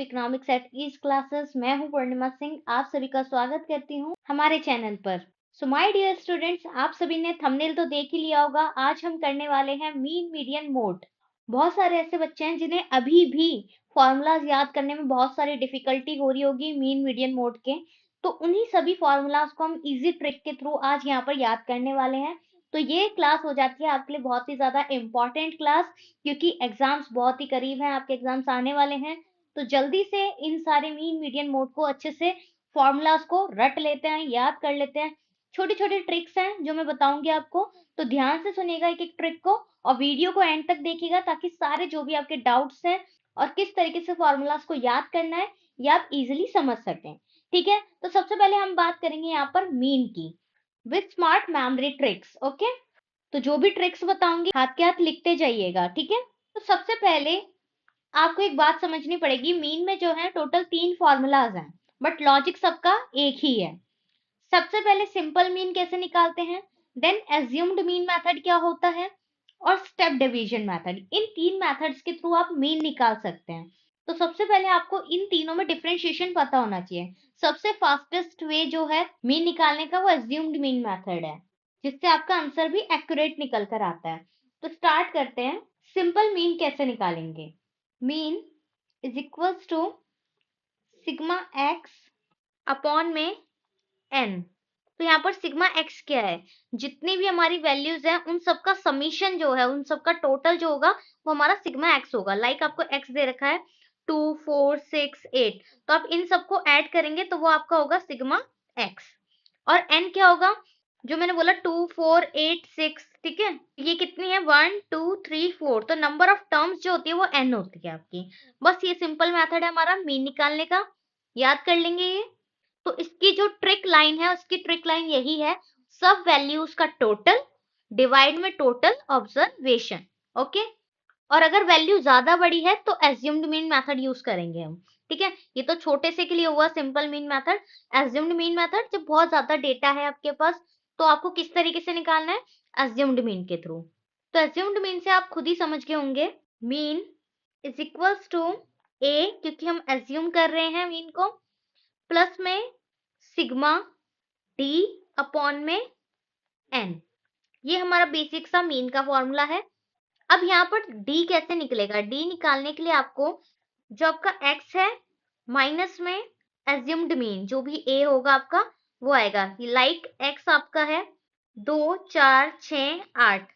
Economics at ease classes. मैं हूं पूर्णिमा सिंह, आप सभी का स्वागत करती हूं हमारे चैनल पर। सो माय डियर स्टूडेंट्स, आप सभी ने थंबनेल तो देख ही लिया होगा। आज हम करने वाले हैं मीन मीडियन मोड। बहुत सारे ऐसे बच्चे हैं जिन्हें अभी भी फॉर्मूलाज याद करने में बहुत सारी डिफिकल्टी हो रही होगी मीन मीडियन मोड के, तो उन्हीं सभी फॉर्मूलाज को हम इजी ट्रिक के थ्रू आज यहाँ पर याद करने वाले हैं। तो ये क्लास हो जाती है आपके लिए बहुत ही ज्यादा इम्पोर्टेंट क्लास, क्योंकि एग्जाम्स बहुत ही करीब हैं, आपके एग्जाम्स आने वाले हैं। तो जल्दी से इन सारे मीन मीडियन मोड को अच्छे से फॉर्मूलाज को रट लेते हैं, याद कर लेते हैं। छोटी छोटी ट्रिक्स हैं जो मैं बताऊंगी आपको, तो ध्यान से सुनिएगा एक एक ट्रिक को और वीडियो को एंड तक देखिएगा, ताकि सारे जो भी आपके डाउट्स हैं और किस तरीके से फॉर्मूलाज को याद करना है ये आप इजिली समझ सकें। ठीक है, तो सबसे पहले हम बात करेंगे यहाँ पर मीन की with smart memory tricks. Okay, तो जो भी ट्रिक्स बताऊंगी हाथ के हाथ लिखते जाइएगा। ठीक है, तो सबसे पहले आपको एक बात समझनी पड़ेगी। मीन में जो है टोटल 3 फॉर्मूलाज हैं, बट लॉजिक सबका एक ही है। सबसे पहले सिंपल मीन कैसे निकालते हैं, देन एज्यूम्ड मीन मेथड क्या होता है, और स्टेप डिवीजन मेथड। इन 3 मेथड्स के थ्रू आप मीन निकाल सकते हैं। तो सबसे पहले आपको इन तीनों में डिफरेंशिएशन पता होना चाहिए। सबसे फास्टेस्ट वे जो है मीन निकालने का वो एज्यूम्ड मीन मेथड है, जिससे आपका आंसर भी एक्यूरेट निकल कर आता है। तो स्टार्ट करते हैं। सिंपल मीन कैसे निकालेंगे, mean is equals to sigma x upon में एन। तो यहाँ पर सिग्मा एक्स क्या है, जितनी भी हमारी वैल्यूज हैं उन सबका समीशन जो है, उन सबका टोटल जो होगा वो हमारा सिग्मा एक्स होगा। लाइक आपको एक्स दे रखा है 2 4 6 8, तो आप इन सबको ऐड करेंगे तो वो आपका होगा सिग्मा एक्स। और एन क्या होगा, जो मैंने बोला 2 4 8 6, ठीक है, ये कितनी है 1 2 3 4, तो नंबर ऑफ टर्म्स जो होती है वो एन होती है आपकी। बस ये सिंपल मेथड है हमारा मीन निकालने का, याद कर लेंगे ये। तो इसकी जो ट्रिक लाइन है, उसकी ट्रिक लाइन यही है, सब वैल्यूज का टोटल डिवाइड में टोटल ऑब्जर्वेशन। ओके, और अगर वैल्यू ज्यादा बड़ी है तो एज्यूम्ड मीन मेथड यूज करेंगे हम। ठीक है, ये तो छोटे से के लिए हुआ simple mean method. Assumed mean method जब बहुत ज्यादा डेटा है आपके पास, तो आपको किस तरीके से निकालना है, एज्यूम्ड मीन के थ्रू। तो एज्यूम्ड मीन से आप खुद ही समझ गए होंगे, मीन इज इक्वल्स टू ए, क्योंकि हम एज्यूम कर रहे हैं मीन को, प्लस में सिग्मा डी अपॉन में एन। ये हमारा बेसिक सा मीन का फॉर्मूला है। अब यहाँ पर डी कैसे निकलेगा, डी निकालने के लिए आपको जो आपका एक्स है माइनस में एज्यूम्ड मीन जो भी ए होगा आपका वो आएगा। लाइक एक्स आपका है 2 4 6 8,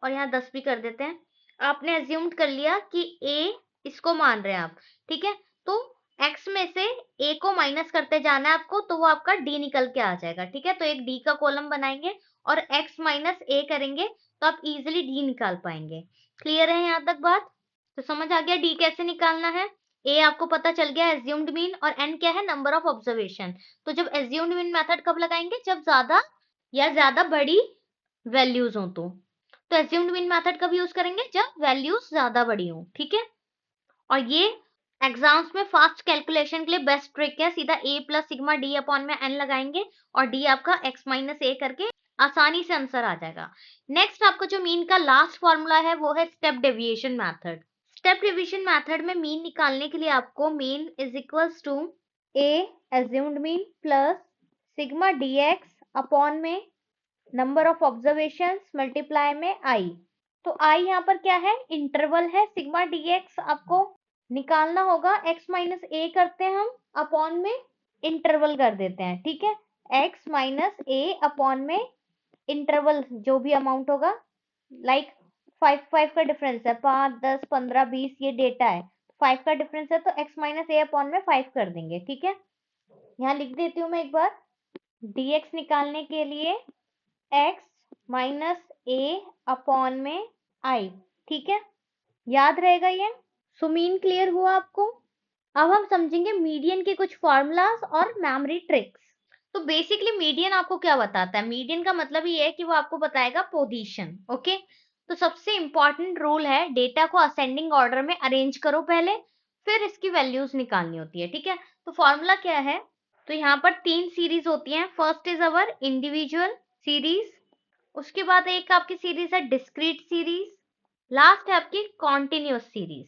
और यहाँ 10 भी कर देते हैं। आपने एज्यूम्ड कर लिया कि ए इसको मान रहे हैं आप, ठीक है, तो एक्स में से ए को माइनस करते जाना है आपको, तो वो आपका डी निकल के आ जाएगा। ठीक है, तो एक डी का कॉलम बनाएंगे और एक्स माइनस ए करेंगे, तो आप इजिली डी निकाल पाएंगे। क्लियर है यहाँ तक बात, तो समझ आ गया डी कैसे निकालना है। ए आपको पता चल गया एज्यूम्ड मीन, और एन क्या है, नंबर ऑफ ऑब्जर्वेशन। तो जब एज्यूम्ड मीन मेथड कब लगाएंगे, जब ज्यादा या ज्यादा बड़ी वैल्यूज हो तो एज्यूम्ड मीन मेथड कब यूज करेंगे, जब वैल्यूज ज्यादा बड़ी हो। ठीक है, और ये एग्जाम्स में फास्ट कैलकुलेशन के लिए बेस्ट ट्रिक है। सीधा ए प्लस सिग्मा डी अपॉन में एन लगाएंगे और डी आपका एक्स माइनस ए करके आसानी से आंसर आ जाएगा। नेक्स्ट आपका जो मीन का लास्ट फॉर्मूला है वो है step deviation method. Step deviation method में मीन निकालने के लिए आपको mean is equals to A assumed mean plus sigma D X upon में नंबर ऑफ ऑब्जर्वेशंस मल्टीप्लाई में आई। तो आई यहाँ पर क्या है, इंटरवल है। सिग्मा डी एक्स आपको निकालना होगा, एक्स माइनस ए करते हैं हम, अपॉन में इंटरवल कर देते हैं। ठीक है, एक्स माइनस ए अपॉन में इंटरवल जो भी अमाउंट होगा, लाइक 5 5 का डिफरेंस है, 5 10 15 20 ये डेटा है, 5 का डिफरेंस है, तो एक्स माइनस ए अपॉन में 5 कर देंगे। ठीक है, यहाँ लिख देती हूँ मैं एक बार, dx निकालने के लिए एक्स माइनस ए अपॉन में आई। ठीक है, याद रहेगा ये। सो मीन क्लियर हुआ आपको। अब हम समझेंगे मीडियन के कुछ फॉर्मूलाज और मेमोरी ट्रिक्स। तो बेसिकली मीडियन आपको क्या बताता है, मीडियन का मतलब ये है कि वो आपको बताएगा पोजीशन। ओके, तो सबसे इंपॉर्टेंट रूल है, डेटा को असेंडिंग ऑर्डर में अरेंज करो पहले, फिर इसकी वैल्यूज निकालनी होती है। ठीक है, तो फॉर्मूला क्या है, तो यहाँ पर 3 सीरीज होती हैं। First is our individual series, उसके बाद एक आपकी सीरीज है डिस्क्रीट सीरीज, लास्ट है आपकी कॉन्टिन्यूअस सीरीज।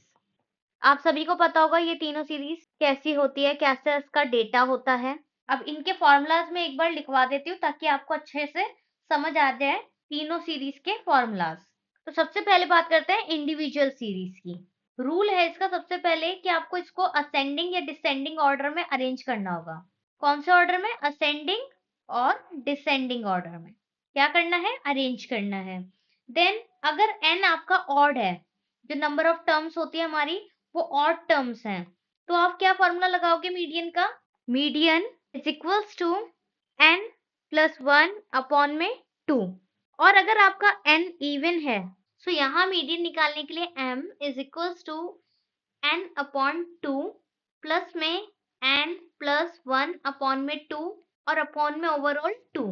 आप सभी को पता होगा ये तीनों सीरीज कैसी होती है, कैसे इसका डेटा होता है। अब इनके फॉर्मूलाज में एक बार लिखवा देती हूँ ताकि आपको अच्छे से समझ आ जाए तीनों सीरीज के फॉर्मूलाज। तो सबसे पहले बात करते हैं इंडिविजुअल सीरीज की। रूल है इसका सबसे पहले कि आपको इसको असेंडिंग या डिसेंडिंग ऑर्डर में अरेंज करना होगा। कौन से ऑर्डर में? असेंडिंग और डिसेंडिंग ऑर्डर में क्या करना है? अरेंज करना है। देन अगर n आपका ऑड है, जो नंबर ऑफ टर्म्स होती है हमारी वो ऑड टर्म्स हैं, तो आप क्या फॉर्मूला लगाओगे मीडियन का? Median is equals to n plus 1 upon में 2। और अगर आपका n इवन है तो यहाँ मीडियन निकालने के लिए m is equals to n upon 2 plus में n प्लस 1 अपॉन में 2 और अपॉन में ओवरऑल 2।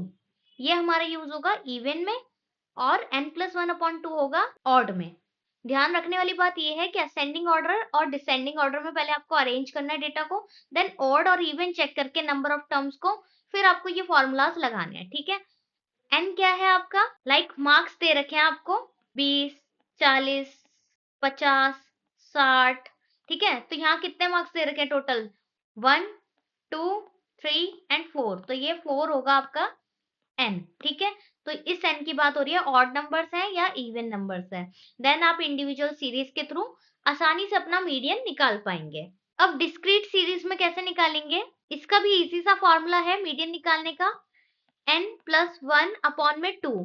ये हमारा यूज होगा इवन में और n प्लस 1 अपॉन 2 होगा ऑड में। ध्यान रखने वाली बात यह है कि असेंडिंग ऑर्डर और डिसेंडिंग ऑर्डर में पहले आपको अरेंज करना है डेटा को, देन ऑड और इवन चेक करके नंबर ऑफ टर्म्स को फिर आपको ये फॉर्मूलाज लगाने हैं। ठीक है, एन क्या है आपका? लाइक मार्क्स दे रखे हैं आपको 20, 40, 50, 60। ठीक है, तो यहाँ कितने मार्क्स दे रखे हैं टोटल? 1, 2, 3 एंड 4। तो ये 4 होगा आपका n। ठीक है, तो इस n की बात हो रही है ऑड नंबर्स है या इवन नंबर्स है। देन आप इंडिविजुअल सीरीज के थ्रू आसानी से अपना मीडियन निकाल पाएंगे। अब डिस्क्रीट सीरीज में कैसे निकालेंगे? इसका भी इजी सा फॉर्मूला है मीडियन निकालने का, n प्लस 1 अपॉन में 2।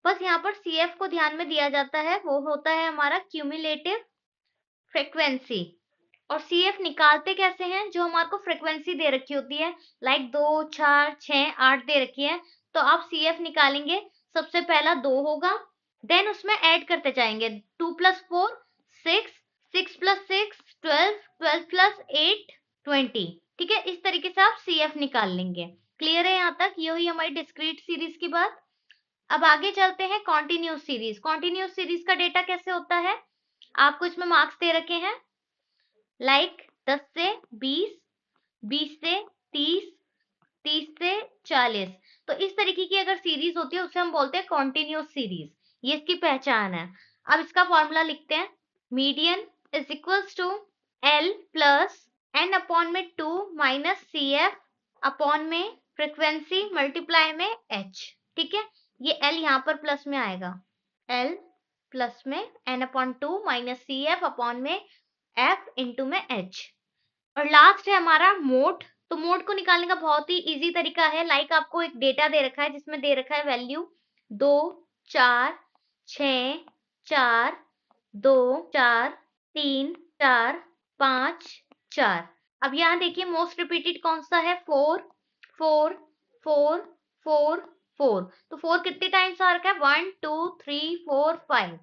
बस यहाँ पर CF को ध्यान में दिया जाता है, वो होता है हमारा क्यूमुलेटिव फ्रीक्वेंसी। और CF निकालते कैसे हैं? जो हमारे को फ्रीक्वेंसी दे रखी होती है, लाइक 2, 4, 6, 8 दे रखी है, तो आप CF निकालेंगे। सबसे पहला 2 होगा, देन उसमें ऐड करते जाएंगे 2 प्लस 4 6, 6 प्लस 6 12, 12 प्लस 8 20। ठीक है, इस तरीके से आप CF निकाल लेंगे। क्लियर है यहाँ तक? ये हुई हमारी डिस्क्रीट सीरीज की बात। अब आगे चलते हैं कॉन्टिन्यूस सीरीज। कॉन्टिन्यूस सीरीज का डेटा कैसे होता है? आपको इसमें मार्क्स दे रखे हैं, लाइक 10 से 20, 20 से 30, 30 से 40। तो इस तरीके की अगर सीरीज होती है उसे हम बोलते हैं कॉन्टिन्यूस सीरीज। ये इसकी पहचान है। अब इसका फॉर्मूला लिखते हैं, median is equals to L plus n upon में 2 माइनस CF अपॉन में फ्रीक्वेंसी मल्टीप्लाई में h। ठीक है, ये L यहाँ पर प्लस में आएगा, L प्लस में n upon 2 minus CF upon में f इंटू में h। और लास्ट है हमारा मोड। तो मोड को निकालने का बहुत ही इजी तरीका है, लाइक आपको एक डेटा दे रखा है जिसमें दे रखा है वैल्यू 2, 4, 6, 4, 2, 4, 3, 4, 5, 4। अब यहाँ देखिए मोस्ट रिपीटेड कौन सा है? 4, 4, 4, 4, 4। तो 4 कितने टाइम्स आ रखा है? 1, 2, 3, 4, 5।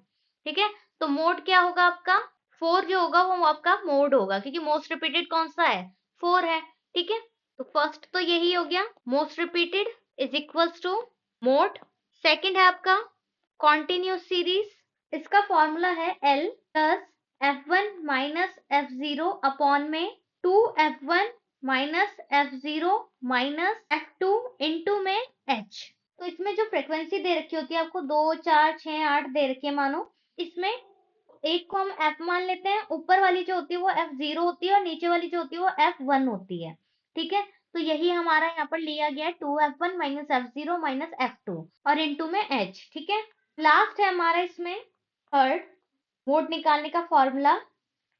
ठीक है, तो मोड क्या होगा आपका? 4 जो होगा वो आपका मोड होगा, क्योंकि मोस्ट रिपीटेड कौन सा है? 4 है। ठीक है, तो फर्स्ट तो यही हो गया, most repeated is equals to mode. Second है आपका कॉन्टिन्यूस सीरीज। इसका फॉर्मूला है L plus F1 minus F0 upon में 2F1 minus F0 minus F2 into में H। तो इसमें जो फ्रीक्वेंसी दे रखी होती है आपको 2, 4, 6, 8 दे रखी है मानो, इसमें एक को हम F मान लेते हैं, ऊपर वाली जो होती है वो F0 होती है और नीचे वाली जो होती है वो F1 होती है। ठीक है, तो यही हमारा यहाँ पर लिया गया है 2F1 minus F0 minus F2 और इनटू में H। ठीक है, लास्ट है हमारा इसमें थर्ड मोड निकालने का formula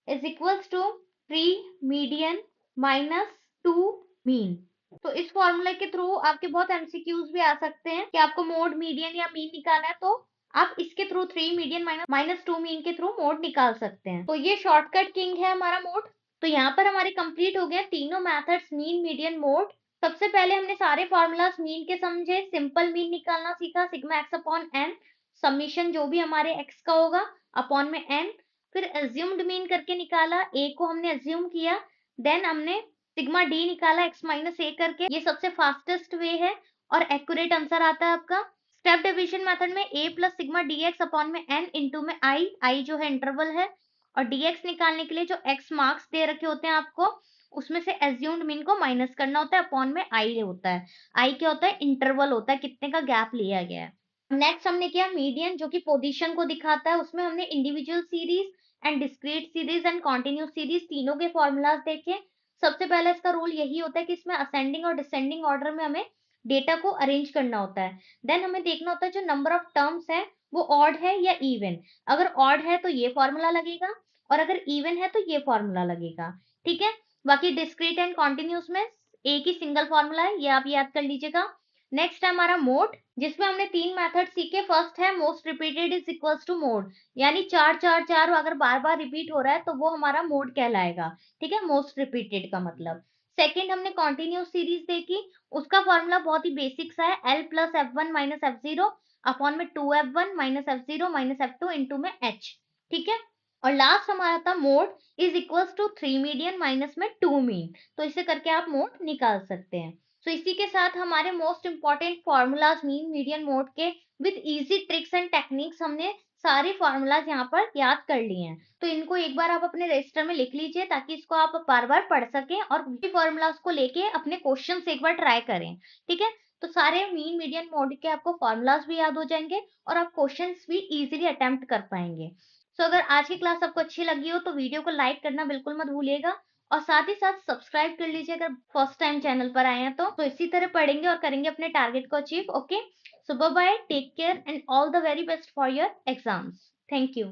is equals to 3 median minus 2 mean. तो इस फॉर्मूले के थ्रू आपके बहुत एमसीक्यूज भी आ सकते हैं कि आपको मोड, मीडियन या मीन निकालना है, तो आप इसके थ्रू 3 मीडियन माइनस 2 मीन के थ्रू मोड निकाल सकते हैं। तो ये शॉर्टकट किंग है हमारा मोड। तो यहाँ पर हमारे कंप्लीट हो गए तीनों मेथड्स, मीन, मीडियन, मोड। सबसे पहले हमने सारे फॉर्मूलाज मीन के समझे, सिंपल मीन निकालना सीखा, sigma x upon n, summation जो भी हमारे एक्स का होगा अपॉन में एन। फिर एज्यूम्ड मीन करके निकाला, ए को हमने एज्यूम किया, देन हमने सिग्मा डी निकाला x माइनस ए करके। ये सबसे फास्टेस्ट वे है और एक्यूरेट आंसर आता है आपका। स्टेप डिवीजन मेथड में a plus sigma D X upon में n इंटू में i जो है इंटरवल है, और dx निकालने के लिए जो x मार्क्स दे रखे होते हैं आपको, उसमें से एज्यूम्ड मीन को माइनस करना होता है, अपॉन में i होता है। i क्या होता है? इंटरवल होता है, कितने का गैप लिया गया है। नेक्स्ट हमने किया मीडियन, जो कि पोजीशन को दिखाता है। उसमें हमने individual series and discrete series and continuous series, तीनों के फॉर्मूलाज देखे। सबसे पहला इसका रूल यही होता है कि इसमें असेंडिंग और डिसेंडिंग ऑर्डर में हमें डेटा को अरेंज करना होता है। देन हमें देखना होता है जो नंबर ऑफ टर्म्स है वो ऑड है या इवन। अगर ऑड है तो ये फॉर्मूला लगेगा, और अगर इवन है तो ये फॉर्मूला लगेगा। ठीक है, बाकी डिस्क्रीट एंड कॉन्टिन्यूस में एक ही सिंगल फॉर्मूला है, ये आप याद कर लीजिएगा। नेक्स्ट है हमारा मोड, जिसमें हमने 3 मेथड सीखे। फर्स्ट है most repeated is equals to mode, यानी 4 4 4 अगर बार बार रिपीट हो रहा है तो वो हमारा मोड कहलाएगा। ठीक है, मोस्ट रिपीटेड का मतलब। सेकंड हमने कॉन्टिन्यूस सीरीज देखी, उसका फॉर्मूला बहुत ही बेसिक सा है, L plus F1 minus F0 upon में 2F1 minus F0 minus F2 into में H। ठीक है, और लास्ट हमारा था mode is equals to 3 median minus में 2 मीन, तो इसे करके आप मोड निकाल सकते हैं। तो इसी के साथ हमारे most important formulas mean median mode के with easy tricks and techniques हमने सारे फॉर्मूलाज यहाँ पर याद कर लिए हैं। तो इनको एक बार आप अपने रजिस्टर में लिख लीजिए ताकि इसको आप बार बार पढ़ सकें और फॉर्मूलाज को लेके अपने क्वेश्चन एक बार ट्राई करें। ठीक है, तो सारे मीन मीडियन मोड के आपको फॉर्मूलाज भी याद हो जाएंगे और आप क्वेश्चन भी इजीली अटेम्प्ट कर पाएंगे। सो अगर आज की क्लास आपको अच्छी लगी हो तो वीडियो को लाइक करना बिल्कुल मत भूलिएगा, और साथ ही साथ सब्सक्राइब कर लीजिए अगर फर्स्ट टाइम चैनल पर आए हैं तो इसी तरह पढ़ेंगे और करेंगे अपने टारगेट को अचीव। Okay, so bye bye, take care and all the very best for your exams. Thank you.